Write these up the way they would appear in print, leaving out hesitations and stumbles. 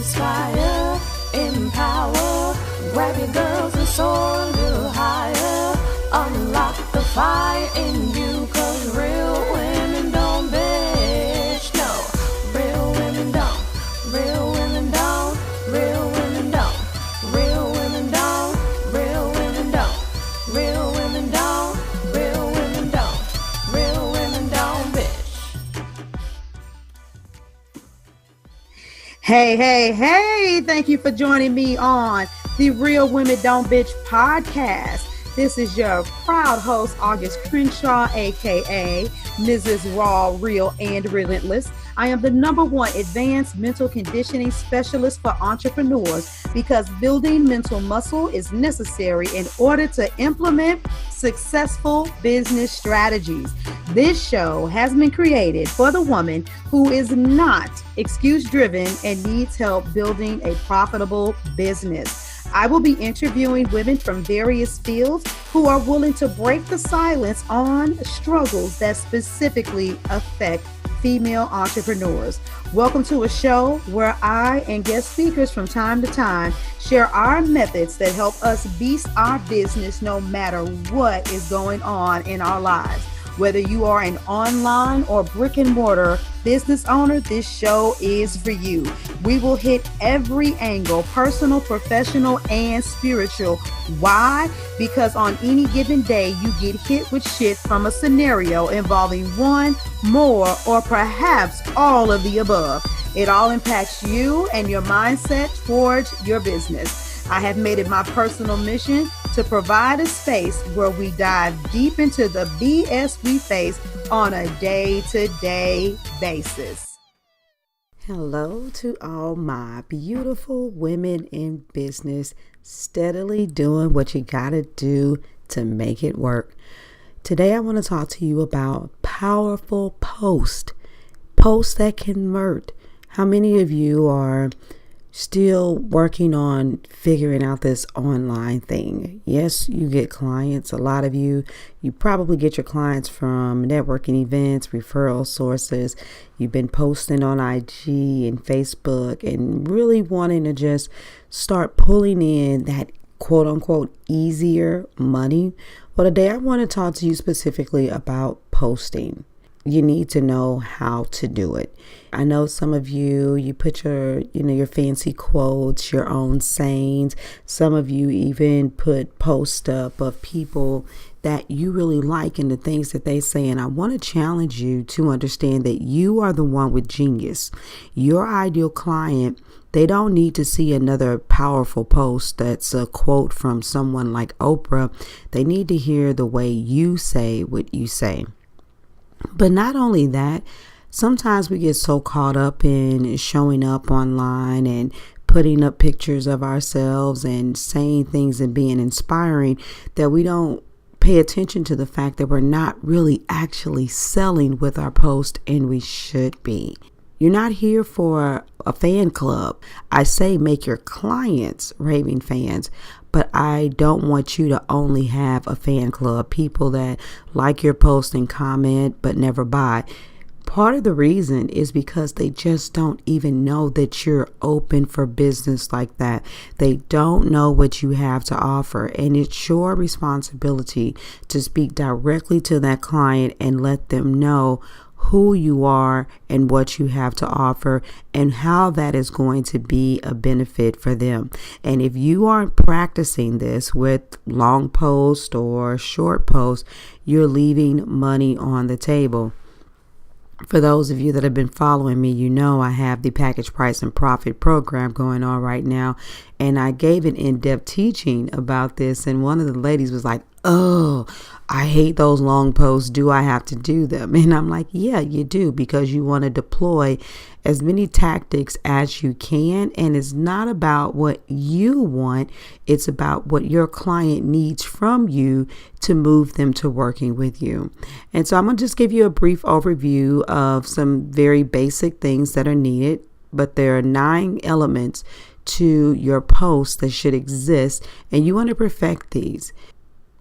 inspire, empower, grab your girls and soar a little higher. Unlock the fire in you, cause real women don't bitch, no. Real women don't, real women don't, real women don't, real women don't, real women don't, real women don't, real women don't, real women don't bitch. Hey, thank you for joining me on the Real Women Don't Bitch podcast. This is your proud host, August Crenshaw, aka Mrs. Raw, Real, and Relentless. I am the #1 advanced mental conditioning specialist for entrepreneurs because building mental muscle is necessary in order to implement successful business strategies. This show has been created for the woman who is not excuse-driven and needs help building a profitable business. I will be interviewing women from various fields who are willing to break the silence on struggles that specifically affect female entrepreneurs. Welcome to a show where I and guest speakers from time to time share our methods that help us beast our business no matter what is going on in our lives. Whether you are an online or brick and mortar business owner, this show is for you. We will hit every angle, personal, professional, and spiritual. Why? Because on any given day, you get hit with shit from a scenario involving one, more, or perhaps all of the above. It all impacts you and your mindset towards your business. I have made it my personal mission to provide a space where we dive deep into the BS we face on a day-to-day basis. Hello to all my beautiful women in business, steadily doing what you gotta do to make it work. Today I want to talk to you about powerful posts that convert. How many of you are still working on figuring out this online thing? Yes, you get clients. A lot of you probably get your clients from networking events, referral sources. You've been posting on IG and Facebook and really wanting to just start pulling in that quote unquote easier money. Well, today I want to talk to you specifically about posting. You need to know how to do it. I know some of you put your fancy quotes, your own sayings. Some of you even put posts up of people that you really like and the things that they say. And I want to challenge you to understand that you are the one with genius. Your ideal client, they don't need to see another powerful post that's a quote from someone like Oprah. They need to hear the way you say what you say. But not only that, sometimes we get so caught up in showing up online and putting up pictures of ourselves and saying things and being inspiring that we don't pay attention to the fact that we're not really actually selling with our post, and we should be. You're not here for a fan club. I say make your clients raving fans, but I don't want you to only have a fan club, people that like your post and comment but never buy. Part of the reason is because they just don't even know that you're open for business like that. They don't know what you have to offer, and it's your responsibility to speak directly to that client and let them know who you are and what you have to offer and how that is going to be a benefit for them. And if you aren't practicing this with long posts or short posts, you're leaving money on the table. For those of you that have been following me, you know I have the Package Price and Profit program going on right now. And I gave an in-depth teaching about this. And one of the ladies was like, "Oh, I hate those long posts. Do I have to do them?" And I'm like, yeah, you do, because you want to deploy as many tactics as you can. And it's not about what you want. It's about what your client needs from you to move them to working with you. And so I'm going to just give you a brief overview of some very basic things that are needed, but there are 9 elements to your post that should exist, and you want to perfect these.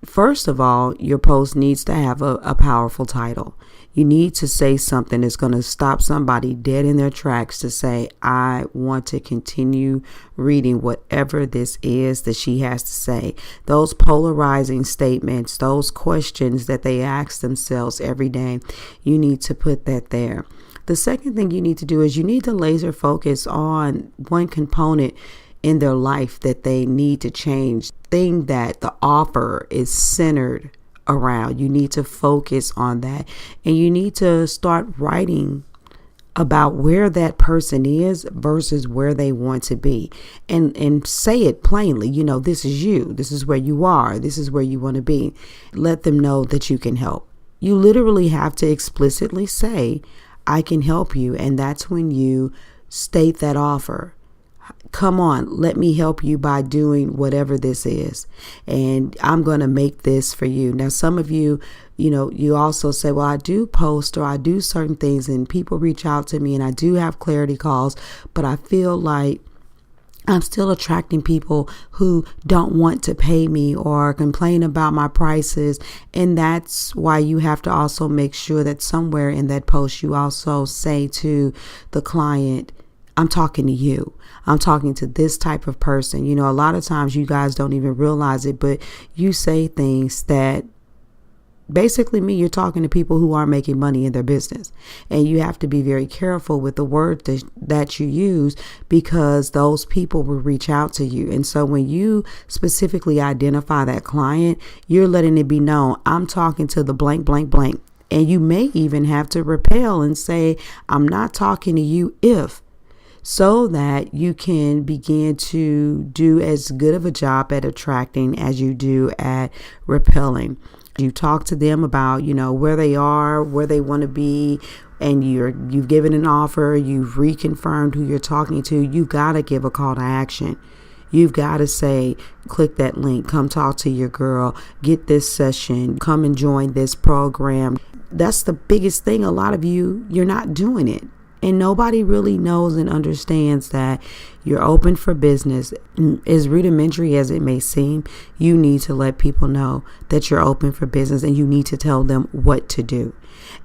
First of all, your post needs to have a powerful title. You need to say something that's going to stop somebody dead in their tracks to say, I want to continue reading whatever this is that she has to say. Those polarizing statements, those questions that they ask themselves every day, you need to put that there. The second thing you need to do is you need to laser focus on one component in their life that they need to change, thing that the offer is centered around. You need to focus on that, and you need to start writing about where that person is versus where they want to be, and say it plainly. This is you, this is where you are, this is where you want to be. Let them know that you can help. You literally have to explicitly say, I can help you, and that's when you state that offer. Come on, let me help you by doing whatever this is. And I'm going to make this for you. Now, some of you, you also say, well, I do post or I do certain things and people reach out to me and I do have clarity calls, but I feel like I'm still attracting people who don't want to pay me or complain about my prices. And that's why you have to also make sure that somewhere in that post, you also say to the client, I'm talking to you. I'm talking to this type of person. A lot of times you guys don't even realize it, but you say things that basically mean you're talking to people who are making money in their business. And you have to be very careful with the word that you use, because those people will reach out to you. And so when you specifically identify that client, you're letting it be known, I'm talking to the blank, blank, blank. And you may even have to repel and say, I'm not talking to you if, so that you can begin to do as good of a job at attracting as you do at repelling. You talk to them about, where they are, where they want to be, and you've given an offer, you've reconfirmed who you're talking to. You've got to give a call to action. You've got to say, click that link, come talk to your girl, get this session, come and join this program. That's the biggest thing. A lot of you're not doing it. And nobody really knows and understands that you're open for business. As rudimentary as it may seem, you need to let people know that you're open for business, and you need to tell them what to do.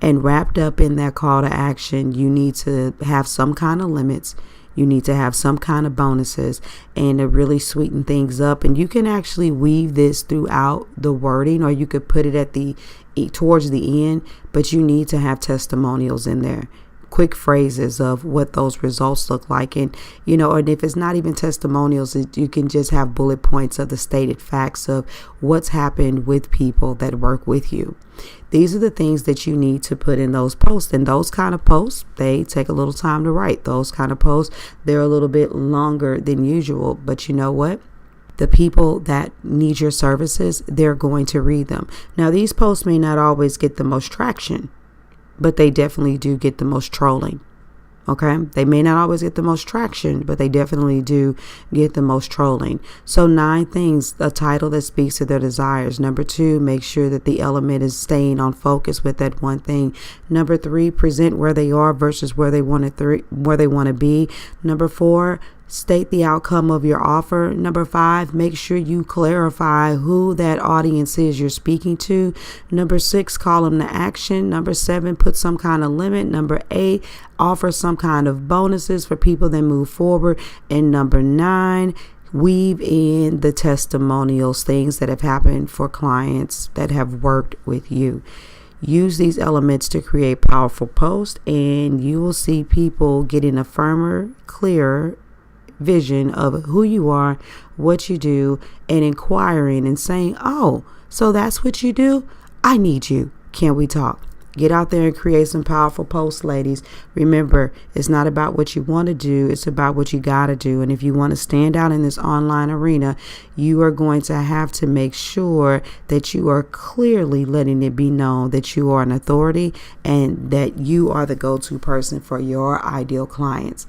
And wrapped up in that call to action, you need to have some kind of limits. You need to have some kind of bonuses, and to really sweeten things up. And you can actually weave this throughout the wording, or you could put it towards the end, but you need to have testimonials in there. Quick phrases of what those results look like. And if it's not even testimonials, you can just have bullet points of the stated facts of what's happened with people that work with you. These are the things that you need to put in those posts. And those kind of posts, they take a little time to write. Those kind of posts, they're a little bit longer than usual. But you know what? The people that need your services, they're going to read them. Now, these posts may not always get the most traction, but they definitely do get the most trolling. Okay. They may not always get the most traction, but they definitely do get the most trolling. So 9 things, a title that speaks to their desires. Number 2, make sure that the element is staying on focus with that one thing. Number 3, present where they are versus where they want to be. Number 4, state the outcome of your offer. Number 5, make sure you clarify who that audience is you're speaking to. Number 6, call them to action. Number 7, put some kind of limit. Number 8, offer some kind of bonuses for people that move forward. And number 9, weave in the testimonials, things that have happened for clients that have worked with you. Use these elements to create powerful posts, and you will see people getting a firmer, clearer vision of who you are, what you do, and inquiring and saying, oh, so that's what you do? I need you. Can we talk? Get out there and create some powerful posts, ladies. Remember, it's not about what you want to do. It's about what you got to do. And if you want to stand out in this online arena, you are going to have to make sure that you are clearly letting it be known that you are an authority and that you are the go-to person for your ideal clients.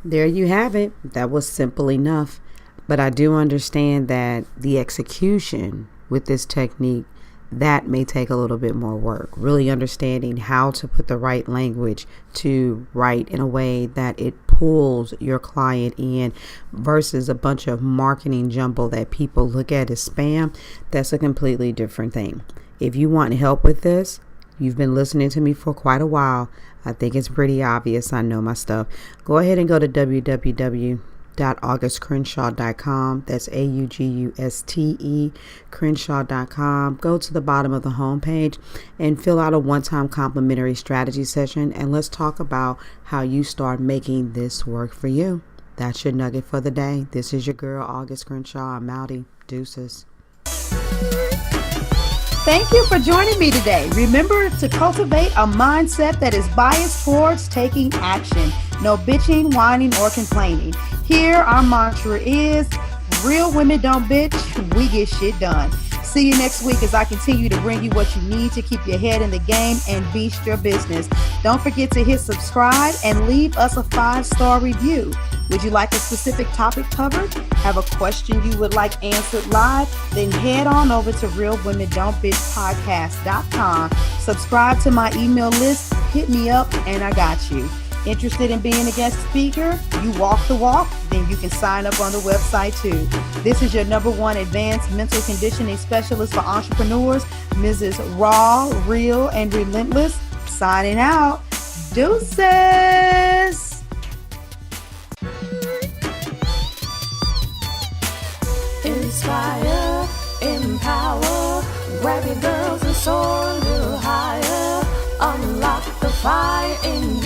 There you have it. That was simple enough. But I do understand that the execution with this technique, that may take a little bit more work. Really understanding how to put the right language to write in a way that it pulls your client in versus a bunch of marketing jumble that people look at as spam. That's a completely different thing. If you want help with this, You've been listening to me for quite a while. I think it's pretty obvious. I know my stuff. Go ahead and go to www.augustcrenshaw.com. That's AUGUSTE Crenshaw.com. Go to the bottom of the homepage and fill out a one-time complimentary strategy session, and let's talk about how you start making this work for you. That's your nugget for the day. This is your girl, August Crenshaw. I'm outie. Deuces. Thank you for joining me today. Remember to cultivate a mindset that is biased towards taking action. No bitching, whining, or complaining. Here, our mantra is, real women don't bitch, we get shit done. See you next week as I continue to bring you what you need to keep your head in the game and beast your business. Don't forget to hit subscribe and leave us a 5-star review. Would you like a specific topic covered? Have a question you would like answered live? Then head on over to realwomen.don't bitch.podcast.com. Subscribe to my email list, hit me up, and I got you. Interested in being a guest speaker? You walk the walk? Then you can sign up on the website too. This is your #1 advanced mental conditioning specialist for entrepreneurs, Mrs. Raw, Real, and Relentless. Signing out. Deuces. Inspire, empower, grab your girls and soar a little higher. Unlock the fire in